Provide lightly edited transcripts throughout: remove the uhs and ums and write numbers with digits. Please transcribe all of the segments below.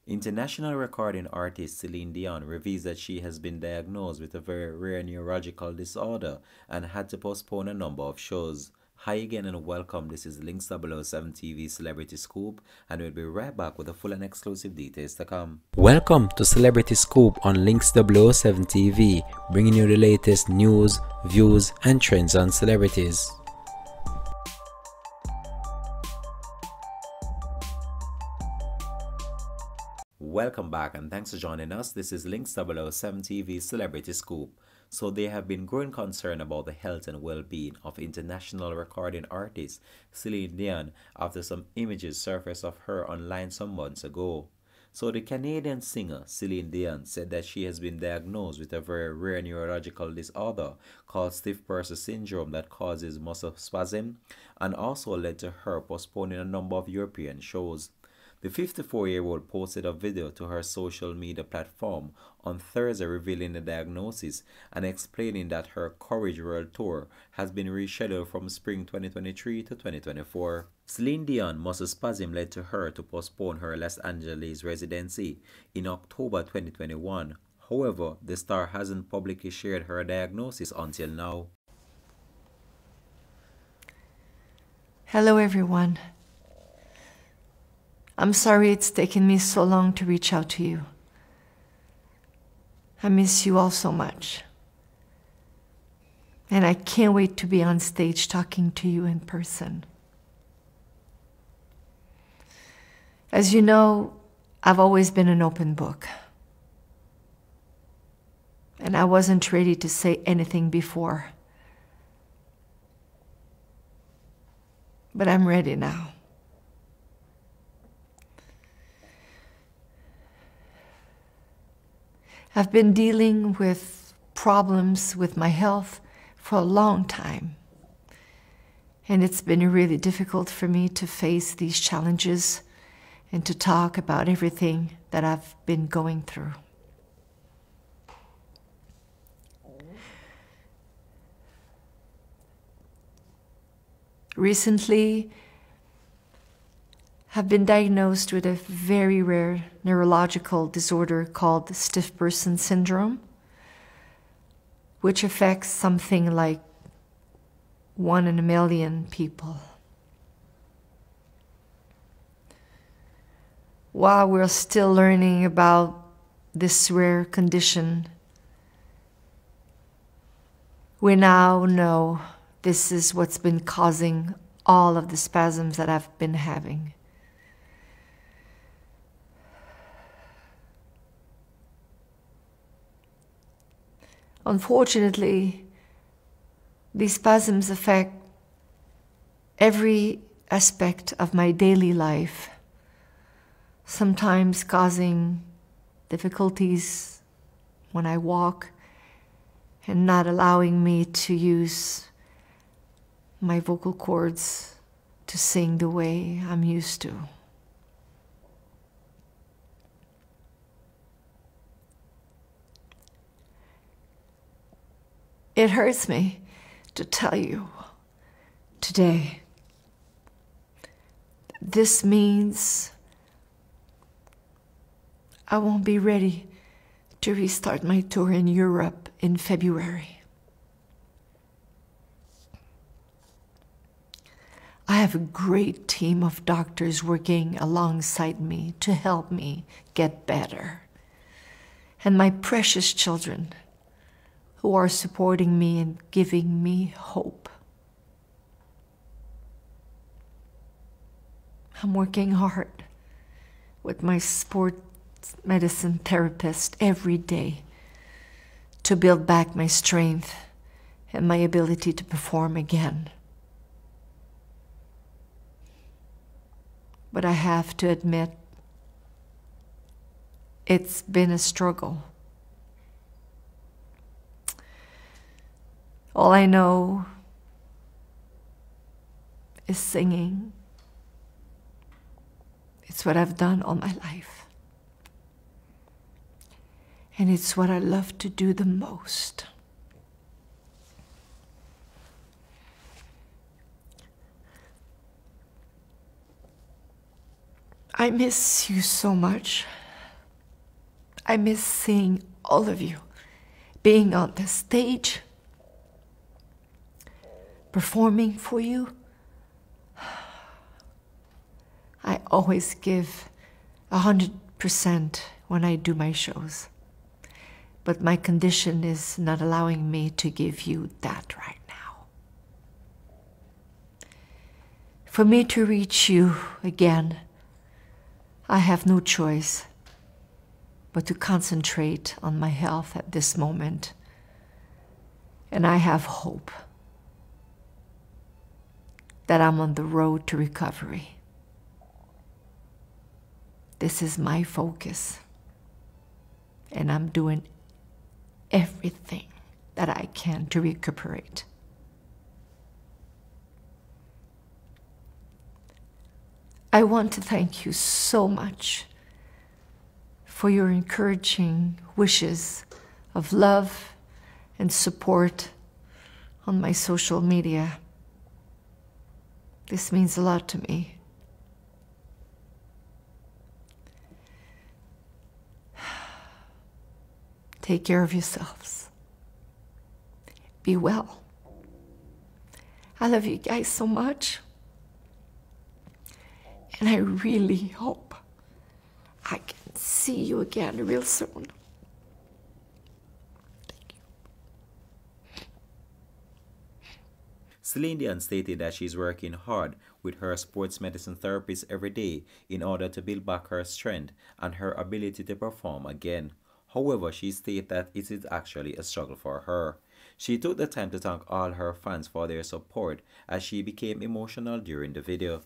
International recording artist Celine Dion reveals that she has been diagnosed with a very rare neurological disorder and had to postpone a number of shows. Hi again and welcome. This is Links 007 TV Celebrity Scoop, and we'll be right back with the full and exclusive details to come. Welcome to Celebrity Scoop on Links 007 TV, bringing you the latest news, views, and trends on celebrities. Welcome back and thanks for joining us. This is Links 007 TV Celebrity Scoop. So there have been growing concern about the health and well-being of international recording artist Celine Dion after some images surfaced of her online some months ago. So the Canadian singer Celine Dion said that she has been diagnosed with a very rare neurological disorder called stiff person syndrome that causes muscle spasm and also led to her postponing a number of European shows. The 54-year-old posted a video to her social media platform on Thursday revealing the diagnosis and explaining that her Courage World Tour has been rescheduled from spring 2023 to 2024. Celine Dion muscle spasm led to her to postpone her Los Angeles residency in October 2021. However, the star hasn't publicly shared her diagnosis until now. Hello everyone. I'm sorry it's taken me so long to reach out to you. I miss you all so much. And I can't wait to be on stage talking to you in person. As you know, I've always been an open book. And I wasn't ready to say anything before. But I'm ready now. I've been dealing with problems with my health for a long time. And it's been really difficult for me to face these challenges and to talk about everything that I've been going through. Recently, have been diagnosed with a very rare neurological disorder called stiff person syndrome, which affects something like 1 in a million people. While we're still learning about this rare condition, we now know this is what's been causing all of the spasms that I've been having. Unfortunately, these spasms affect every aspect of my daily life, sometimes causing difficulties when I walk and not allowing me to use my vocal cords to sing the way I'm used to. It hurts me to tell you today. This means I won't be ready to restart my tour in Europe in February. I have a great team of doctors working alongside me to help me get better. And my precious children who are supporting me and giving me hope. I'm working hard with my sports medicine therapist every day to build back my strength and my ability to perform again. But I have to admit, it's been a struggle. All I know is singing. It's what I've done all my life. And it's what I love to do the most. I miss you so much. I miss seeing all of you, being on the stage, performing for you. I always give 100% when I do my shows. But my condition is not allowing me to give you that right now. For me to reach you again, I have no choice but to concentrate on my health at this moment. And I have hope that I'm on the road to recovery. This is my focus, and I'm doing everything that I can to recuperate. I want to thank you so much for your encouraging wishes of love and support on my social media. This means a lot to me. Take care of yourselves. Be well. I love you guys so much. And I really hope I can see you again real soon. Thank you. Celine Dion stated that she's working hard with her sports medicine therapist every day in order to build back her strength and her ability to perform again. However, she stated that it is actually a struggle for her. She took the time to thank all her fans for their support as she became emotional during the video.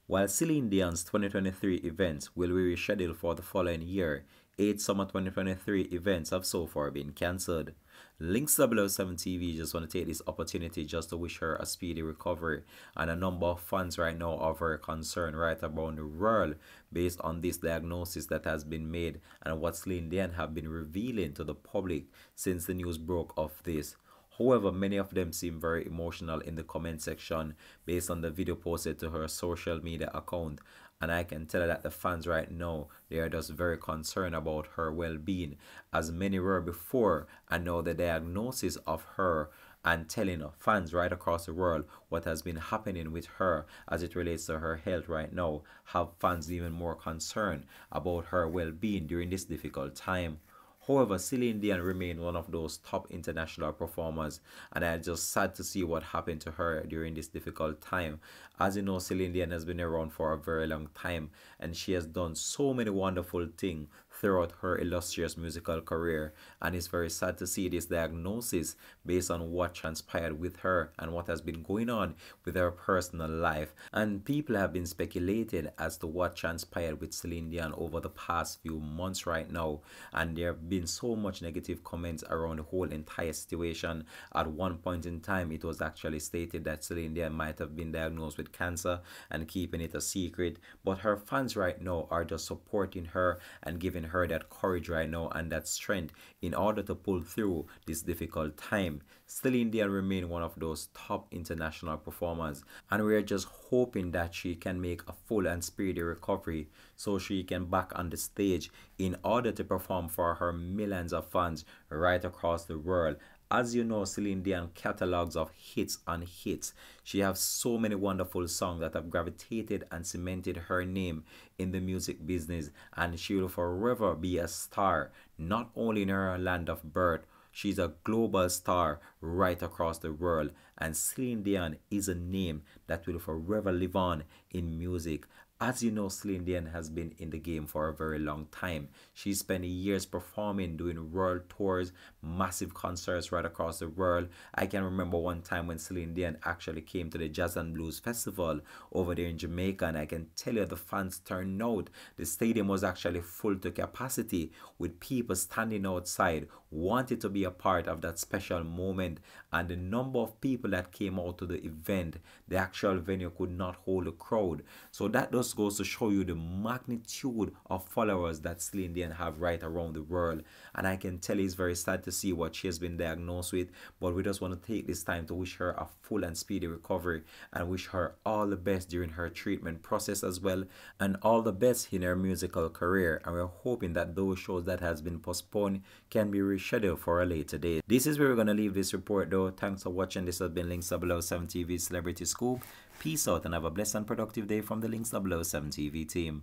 While Celine Dion's 2023 events will be rescheduled for the following year, 8 summer 2023 events have so far been cancelled. Links 007 TV just want to take this opportunity just to wish her a speedy recovery, and a number of fans right now are very concerned right around the world based on this diagnosis that has been made and what Celine Dion have been revealing to the public since the news broke of this. However, many of them seem very emotional in the comment section based on the video posted to her social media account. And I can tell that the fans right now, they are just very concerned about her well-being, as many were before, and now the diagnosis of her and telling fans right across the world what has been happening with her as it relates to her health right now, have fans even more concerned about her well-being during this difficult time. However, Celine Dion remained one of those top international performers, and I'm just sad to see what happened to her during this difficult time. As you know, Celine Dion has been around for a very long time, and she has done so many wonderful things throughout her illustrious musical career, and it's very sad to see this diagnosis based on what transpired with her and what has been going on with her personal life. And people have been speculating as to what transpired with Celine Dion over the past few months right now, and there have been so much negative comments around the whole entire situation. At one point in time, it was actually stated that Celine Dion might have been diagnosed with cancer and keeping it a secret, but her fans right now are just supporting her and giving her that courage right now and that strength in order to pull through this difficult time. Celine Dion remains one of those top international performers, and we are just hoping that she can make a full and speedy recovery so she can back on the stage in order to perform for her millions of fans right across the world. As you know, Celine Dion catalogs of hits on hits. She has so many wonderful songs that have gravitated and cemented her name in the music business, and she will forever be a star, not only in her land of birth. She's a global star right across the world, and Celine Dion is a name that will forever live on in music. As you know, Celine Dion has been in the game for a very long time. She spent years performing, doing world tours, massive concerts right across the world. I can remember one time when Celine Dion actually came to the Jazz and Blues Festival over there in Jamaica, and I can tell you the fans turned out. The stadium was actually full to capacity with people standing outside wanted to be a part of that special moment, and the number of people that came out to the event, the actual venue could not hold a crowd. So that just goes to show you the magnitude of followers that Celine Dion have right around the world. And I can tell it's very sad to see what she has been diagnosed with, but we just want to take this time to wish her a full and speedy recovery and wish her all the best during her treatment process as well, and all the best in her musical career. And we're hoping that those shows that has been postponed can be rescheduled for a later date. This is where we're going to leave this report though. Thanks for watching. This has been Links 007 TV Celebrity Scoop. Peace out and have a blessed and productive day from the Links 007 TV team.